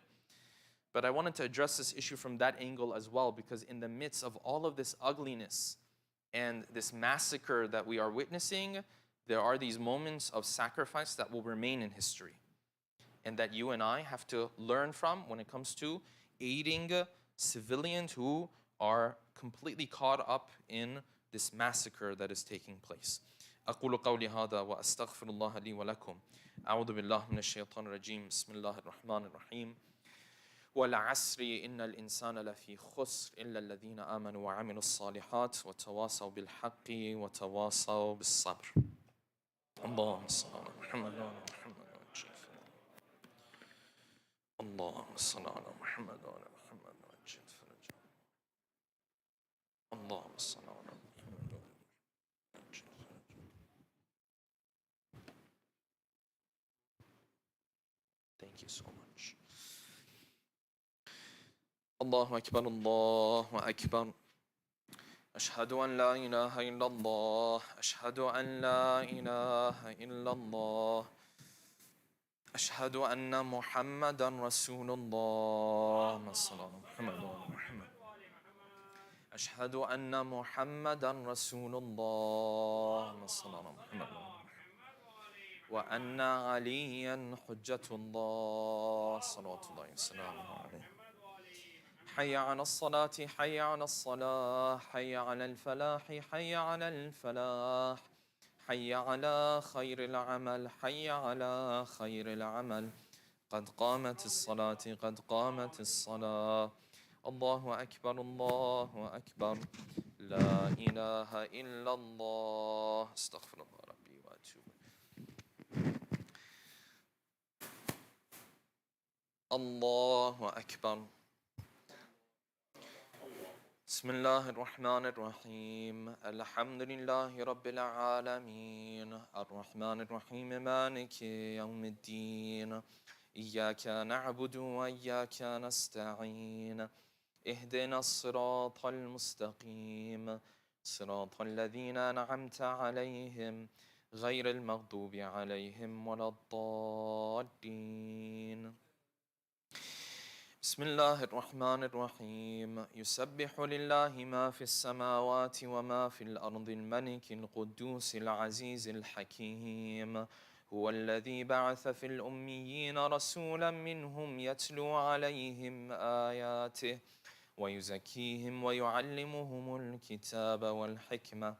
But I wanted to address this issue from that angle as well, because in the midst of all of this ugliness and this massacre that we are witnessing, there are these moments of sacrifice that will remain in history and that you and I have to learn from when it comes to aiding civilians who are completely caught up in this massacre that is taking place. أقول قولي هذا وأستغفر الله لي ولكم. أعوذ بالله من الشيطان الرجيم. بسم الله الرحمن الرحيم. والعصر إن الإنسان لفي خسر إلا الذين آمنوا وعملوا الصالحات وتواصوا بالحق وتواصوا بالصبر. اللهم صل على محمد وعلى محمد. اللهم صل على محمد وعلى محمد وعجل فرجه. اللهم صل على محمد وعلى وعجل فرجه. Thank you so much. الله أكبر الله أكبر. أشهد أن لا إله إلا الله. أشهد أن لا إله إلا الله. أشهد أن محمدا رسول الله. اللهم صل على محمد وعلى محمد. أشهد أن محمدا رسول الله. اللهم صل على محمد وأن عليا حجة الله صلوات الله وسلامه عليه. حي على الصلاة حي على الصلاة حي على الفلاح حي على الفلاح حي على خير العمل حي على خير العمل قد قامت الصلاة قد قامت الصلاة. الله أكبر الله أكبر لا إله إلا الله. استغفر الله ربي وأتوب. الله أكبر. بسم الله الرحمن الرحيم. الحمد لله رب العالمين الرحمن الرحيم مالك يوم الدين إياك نعبد وإياك نستعين اهدنا الصراط المستقيم صراط الذين أنعمت عليهم غير المغضوب عليهم ولا الضالين. بسم الله الرحمن الرحيم. يسبح لله ما في السماوات وما في الأرض الملك القدوس العزيز الحكيم هو الذي بعث في الأميين رسولا منهم يتلو عليهم آياته ويزكيهم ويعلمهم الكتاب والحكمة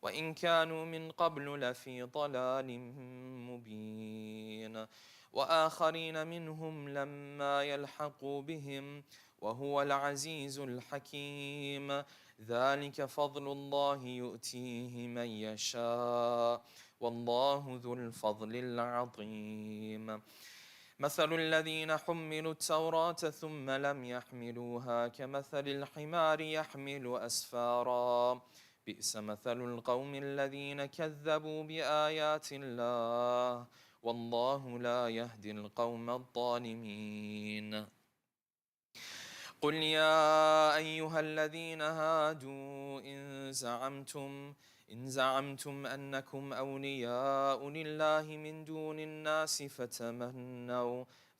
وإن كانوا من قبل لفي ضلال مبين وآخرين منهم لما يلحقوا بهم وهو العزيز الحكيم ذلك فضل الله يؤتيه من يشاء والله ذو الفضل العظيم مثل الذين حملوا التوراة ثم لم يحملوها كمثل الحمار يحمل أسفارا بئس مثل القوم الذين كذبوا بآيات الله والله لا يهدي القوم الظالمين قل يا أيها الذين هادوا إن زعمتم أنكم أولياء لله من دون الناس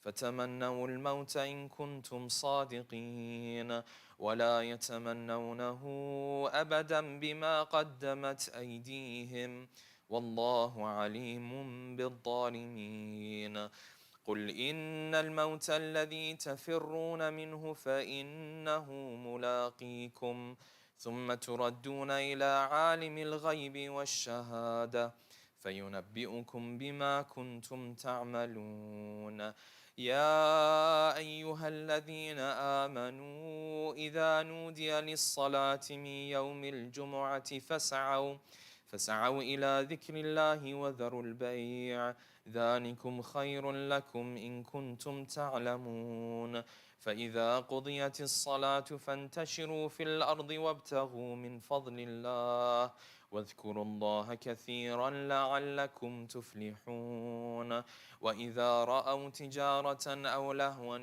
فتمنوا الموت إن كنتم صادقين ولا يتمنونه أبدا بما قدمت أيديهم والله عليم بالظالمين قل إن الموت الذي تفرون منه فإنه ملاقيكم ثم تردون إلى عالم الغيب والشهادة فينبئكم بما كنتم تعملون يا أيها الذين آمنوا إذا نودي للصلاة من يوم الجمعة فاسعوا إلى ذكر الله وذروا البيع ذلكم خير لكم إن كنتم تعلمون فإذا قضيت الصلاة فانتشروا في الأرض وابتغوا من فضل الله واذكروا الله كثيرا لعلكم تفلحون وإذا رأوا تجارة أو لهوا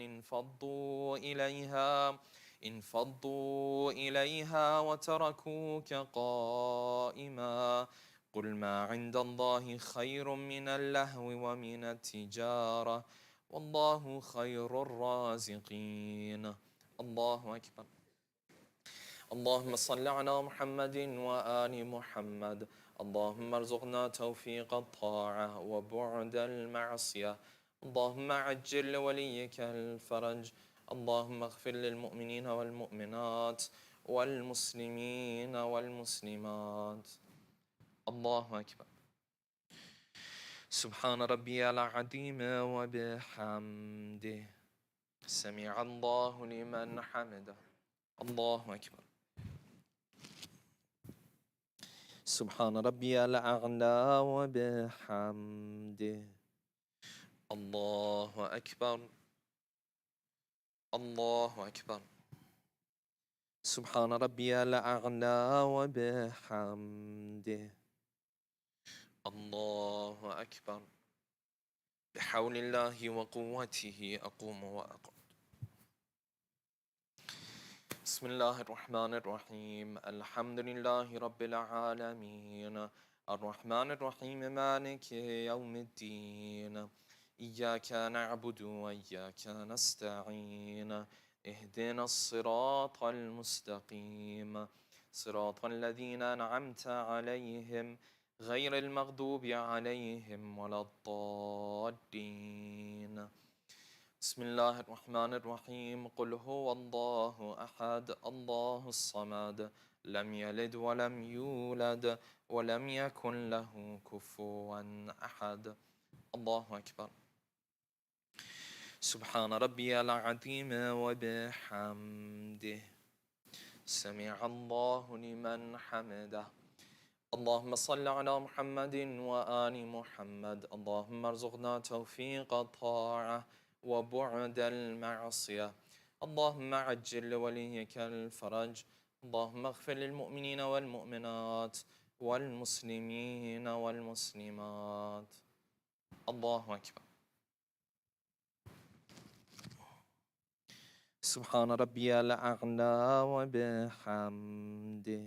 انفضوا إليها وتركوك قائما قل ما عند الله خير من اللهو ومن التجارة والله خير الرازقين الله أكبر اللهم صل على محمد وآل محمد اللهم ارزقنا توفيق الطاعة وبعد المعصية اللهم عجل لوليك الفرج اللهم اغفر للمؤمنين والمؤمنات والمسلمين والمسلمات الله أكبر سبحان ربي العظيم وبحمده سمع الله لمن حمده الله أكبر سبحان ربي الأعلى وبحمده الله أكبر الله أكبر سبحان ربي الأعلى وبحمده الله أكبر بحول الله وقوته أقوم وأقعد بسم الله الرحمن الرحيم الحمد لله رب العالمين الرحمن الرحيم مالك يوم الدين إياك نعبد وإياك نستعين اهدنا الصراط المستقيم صراط الذين أنعمت عليهم غير المغضوب عليهم ولا الضالين بسم الله الرحمن الرحيم قل هو الله أحد الله الصمد لم يلد ولم يولد ولم يكن له كفوا أحد الله أكبر سبحان ربي العظيم وبحمده سمع الله لمن حمده اللهم صل على محمد وآل محمد اللهم ارزقنا توفيق الطاعة وبعد المعصية اللهم عجل لوليك الفرج اللهم اغفر للمؤمنين والمؤمنات والمسلمين والمسلمات الله أكبر سبحان ربي الأعلى وبحمده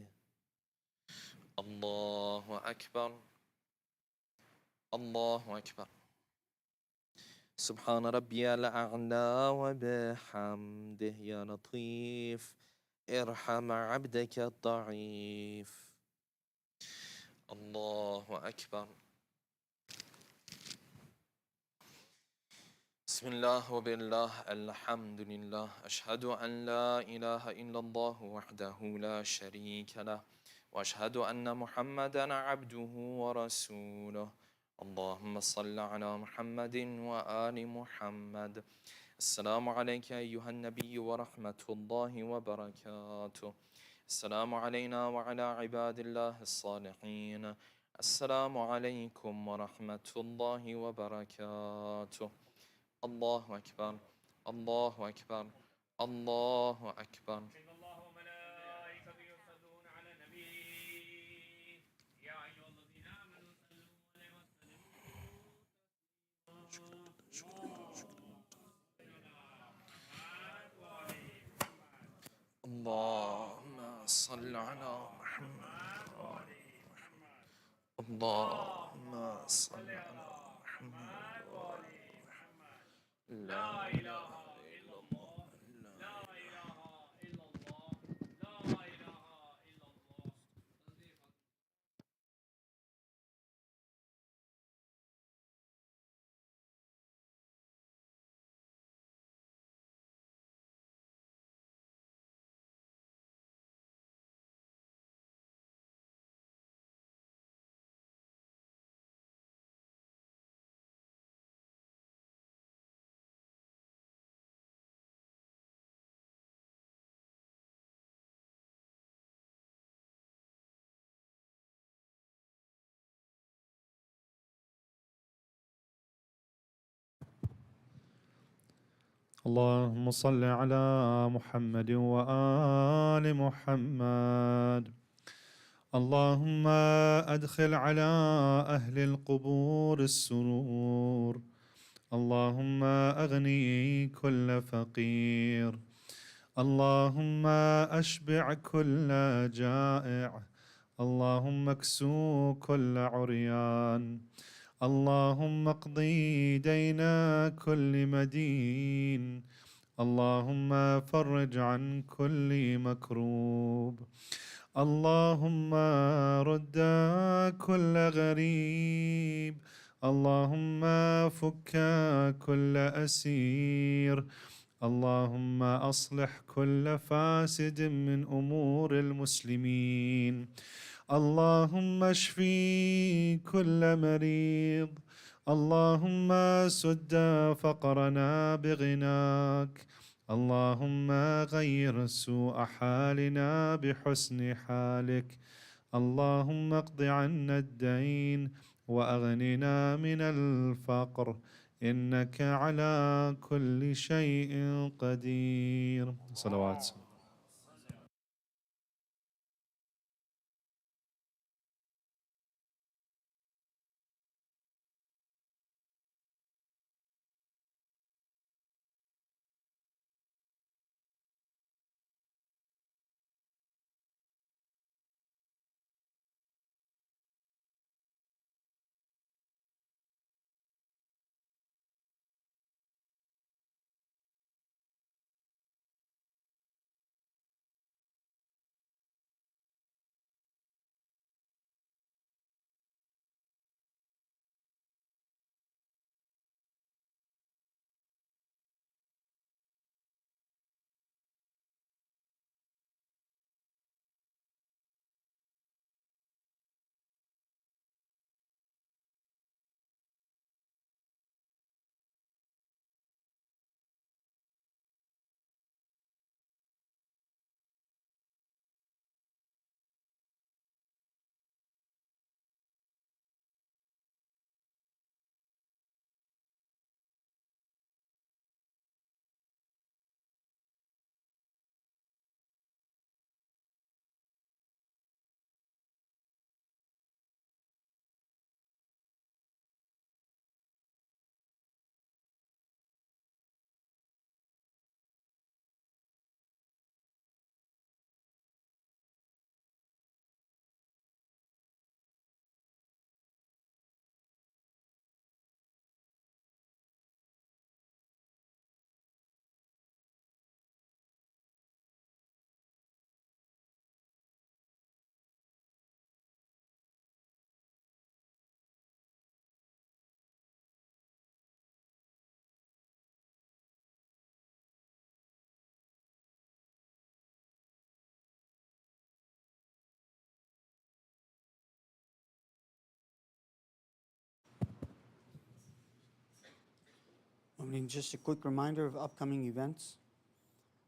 الله أكبر الله أكبر سبحان ربي الأعلى وبحمده يا لطيف ارحم عبدك الضعيف الله أكبر بسم الله وبالله الحمد لله أشهد أن لا إله إلا الله وحده لا شريك له وأشهد أن محمدا عبده ورسوله اللهم صل على محمد وآل محمد السلام عليك أيها النبي ورحمة الله وبركاته السلام علينا وعلى عباد الله الصالحين السلام عليكم ورحمة الله وبركاته الله أكبر الله أكبر الله أكبر الله وملائكته يصلون على النبي يا أيها الذين آمنوا صلوا عليه اللهم صل على محمد وآل محمد اللهم صل على محمد وآل محمد لا إله إلا الله لا إله إلا الله لا إله إلا الله اللهم صل على محمد وآل محمد اللهم أدخل على أهل القبور السرور اللهم أغني كل فقير اللهم أشبع كل جائع اللهم اكسو كل عريان اللهم اقضي دين كل مدين اللهم فرج عن كل مكروب اللهم رد كل غريب اللهم فك كل أسير اللهم أصلح كل فاسد من أمور المسلمين اللهم اشفي كل مريض اللهم سد فقرنا بغناك اللهم غير سوء حالنا بحسن حالك اللهم اقض عنا الدين وأغننا من الفقر إنك على كل شيء قدير صلوات And just a quick reminder of upcoming events.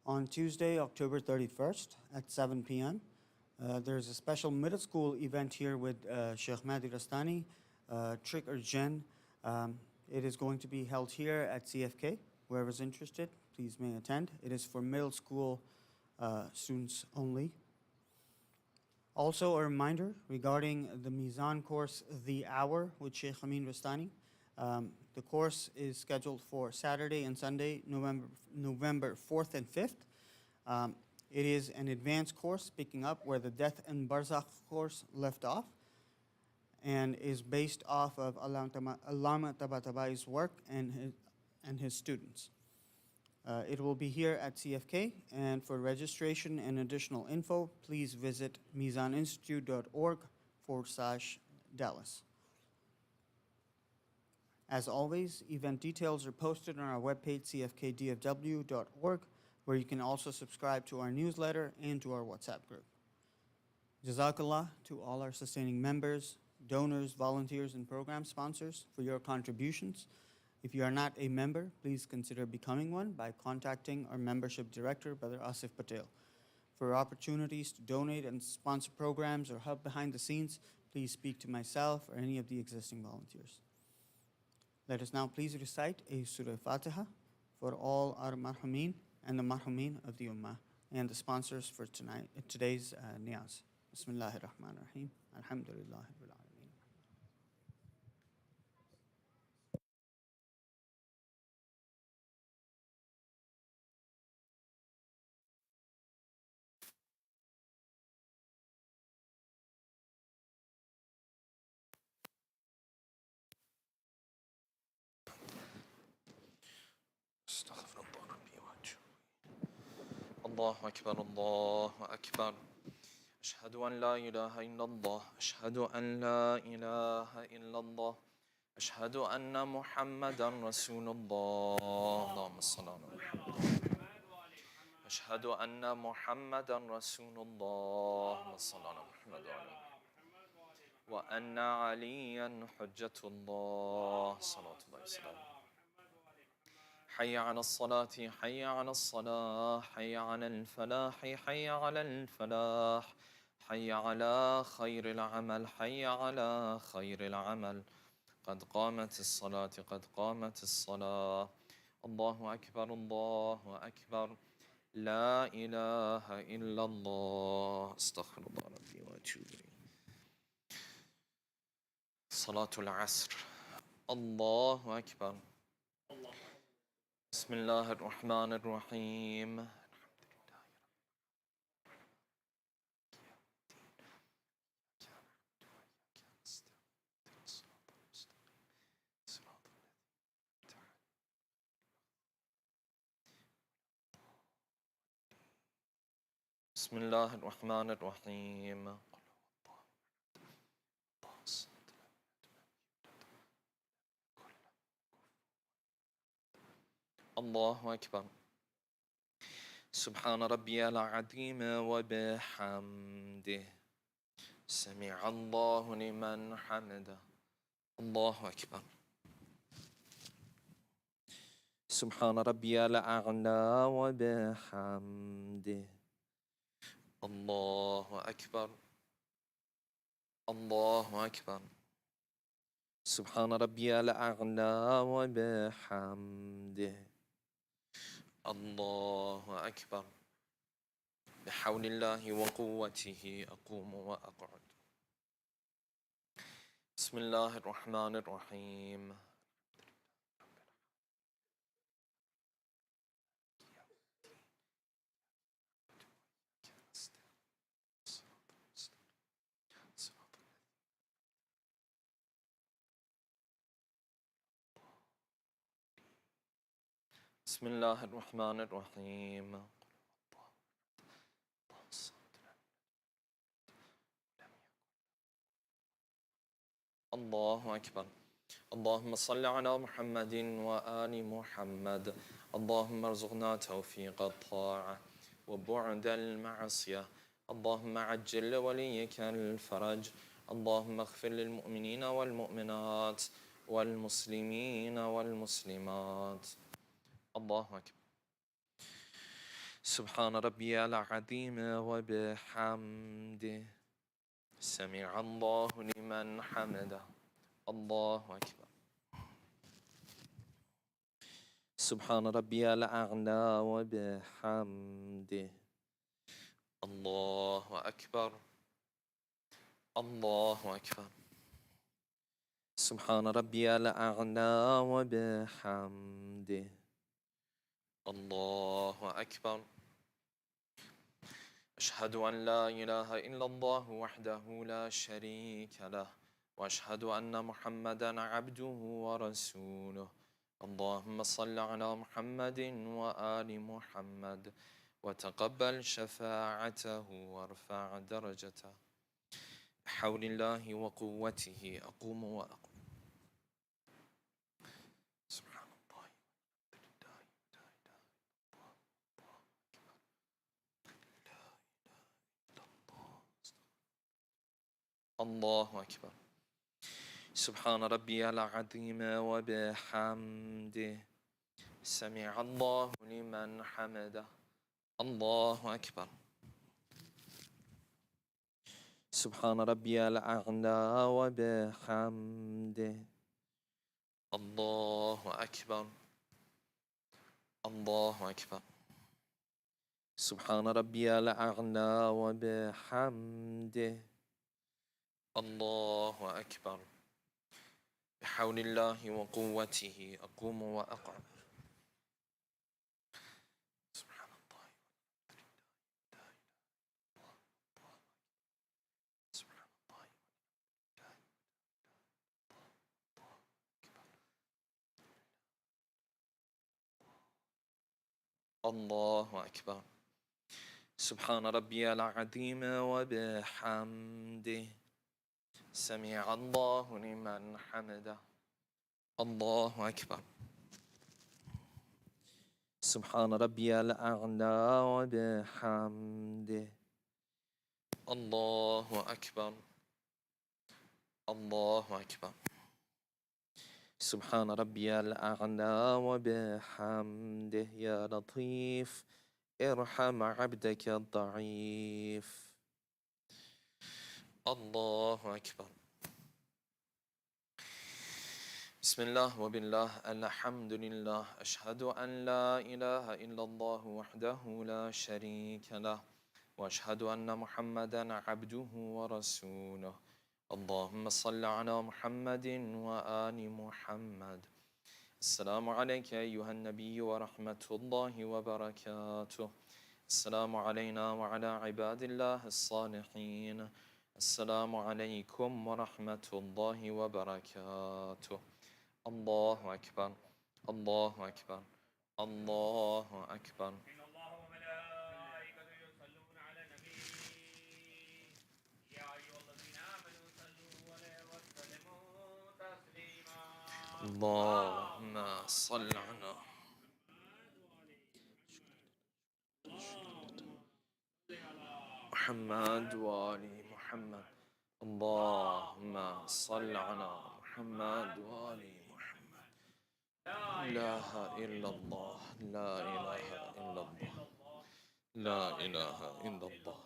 On Tuesday, October 31st at 7 p.m., there's a special middle school event here with Sheikh Mahdi Rastani, Trick or Jen. It is going to be held here at CFK. Whoever's interested, please may attend. It is for middle school students only. Also, a reminder regarding the Mizan course, The Hour with Sheikh Amin Rastani. The course is scheduled for Saturday and Sunday, November 4th and 5th. It is an advanced course picking up where the Death and Barzakh course left off and is based off of Allama Tabatabai's work and his students. It will be here at CFK, and for registration and additional info, please visit mizaninstitute.org/Dallas. As always, event details are posted on our webpage, cfkdfw.org, where you can also subscribe to our newsletter and to our WhatsApp group. Jazakallah to all our sustaining members, donors, volunteers, and program sponsors for your contributions. If you are not a member, please consider becoming one by contacting our membership director, Brother Asif Patel. For opportunities to donate and sponsor programs or help behind the scenes, please speak to myself or any of the existing volunteers. Let us now please recite a Surah Fatiha for all our marhumin and the marhumin of the Ummah and the sponsors for today's niyaz. Bismillahir Rahmanir Rahim. Alhamdulillah Rabbil Alameen. الله أكبر الله أكبر أشهد أن لا إله إلا الله أشهد أن لا إله إلا الله أشهد أن محمدا رسول الله اللهم صل على محمد أشهد أن محمدا رسول الله اللهم صل على محمد وأن عليا حجة الله صلاة الله وسلامه حي على الصلاة حي على الصلاة حي على الفلاح حي على الفلاح حي على خير العمل حي على خير العمل قد قامت الصلاة قد قامت الصلاة الله أكبر الله أكبر لا إله إلا الله استغفر الله ربي وأتوب إليه صلاة العصر الله أكبر بسم الله الرحمن الرحيم بسم الله الرحمن الرحيم الله أكبر سبحان ربي العظيم وبحمده سمع الله لمن حمده الله أكبر سبحان ربي الأعلى وبحمده الله أكبر الله أكبر سبحان ربي الأعلى وبحمده الله أكبر بحول الله وقوته أقوم وأقعد بسم الله الرحمن الرحيم بسم الله الرحمن الرحيم الله أكبر اللهم صل على محمد وآل محمد اللهم ارزقنا توفيق الطاعة وبعد المعصية اللهم عجل لوليك الفرج اللهم اغفر للمؤمنين والمؤمنات والمسلمين والمسلمات الله أكبر. سبحان ربي العظيم وبحمده سمع الله لمن حمده. الله أكبر. سبحان ربي الأعلى وبحمده. الله أكبر. الله أكبر. سبحان ربي الأعلى وبحمده. الله أكبر. أشهد أن لا إله إلا الله وحده لا شريك له وأشهد أن محمدا عبده ورسوله. اللهم صل على محمد وآل محمد وتقبل شفاعته وارفع درجته. بحول الله وقوته أقوم وأقوم. سبحان الله. الله أكبر. سبحان ربي العظيم وبحمده سمع الله لمن حمده. الله أكبر. سبحان ربي الأعلى وبحمده. الله أكبر. الله أكبر. سبحان ربي الأعلى وبحمده. الله أكبر. بحول الله وقوته أقوم وأقعد. سبحان الله. سبحان الله. الله أكبر. سبحان ربي العظيم وبحمده سمع الله لمن حمده. الله أكبر. سبحان ربي الأعلى وبحمده. الله أكبر. الله أكبر. سبحان ربي الأعلى وبحمده. يا لطيف ارحم عبدك الضعيف. الله أكبر. بسم الله وبالله الحمد لله. أشهد أن لا إله إلا الله وحده لا شريك له وأشهد أن محمدا عبده ورسوله. اللهم صل على محمد وآل محمد. السلام عليك أيها النبي ورحمة الله وبركاته. السلام علينا وعلى عباد الله الصالحين. السلام عليكم ورحمة الله وبركاته. الله أكبر. الله أكبر. الله أكبر. إن الله وملائكته يصلون على النبي يا أيها الذين آمنوا صلوا عليه وسلموا تسليما. اللهم صل على محمد وآل محمد. اللهم صل على محمد وآل محمد. لا إله إلا الله. لا إله إلا الله. لا إله إلا الله.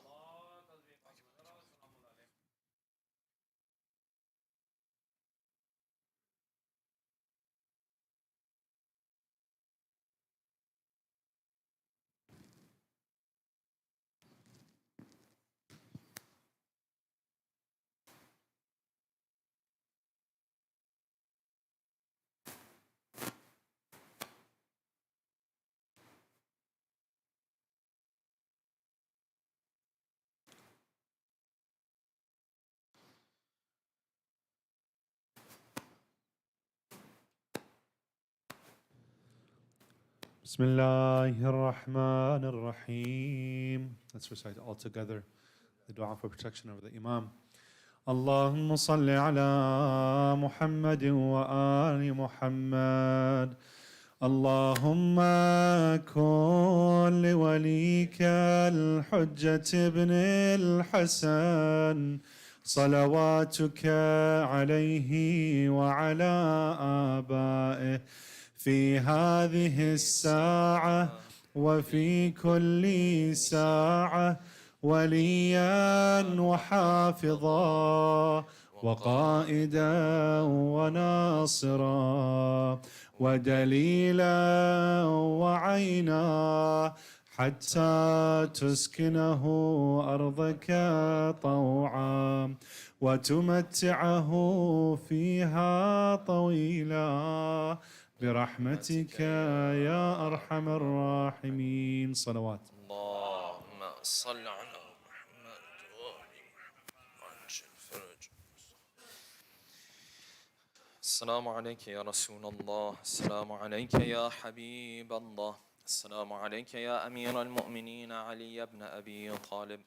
بسم الله الرحمن الرحيم. Let's recite all together the dua for protection over the Imam. اللهم صل على محمد وآل محمد. اللهم كن لوليك الحجة ابن الحسن صلواتك عليه وعلى آبائه في هذه الساعة وفي كل ساعة وليا وحافظا وقائدا وناصرا ودليلا وعينا حتى تسكنه أرضك طوعا وتمتعه فيها طويلا برحمتك يا أرحم الراحمين. صلوات. اللهم صل على محمد وآل محمد وعجل فرج. السلام عليك يا رسول الله، السلام عليك يا حبيب الله، السلام عليك يا أمير المؤمنين علي بن أبي طالب،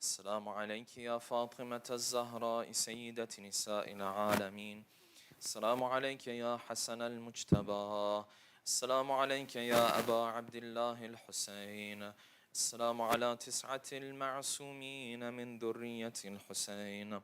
السلام عليك يا فاطمة الزهراء سيدة نساء العالمين، السلام عليك يا حسن المجتبى، السلام عليك يا أبا عبد الله الحسين، السلام على 9 المعصومين من ذرية الحسين،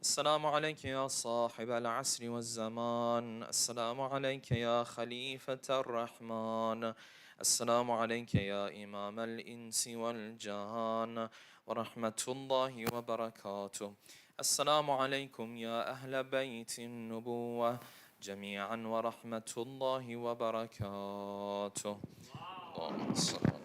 السلام عليك يا صاحب العصر والزمان، السلام عليك يا خليفة الرحمن، السلام عليك يا إمام الإنس والجان ورحمة الله وبركاته. السلام عليكم يا أهل بيت النبوة جميعا ورحمة الله وبركاته. اللهم صل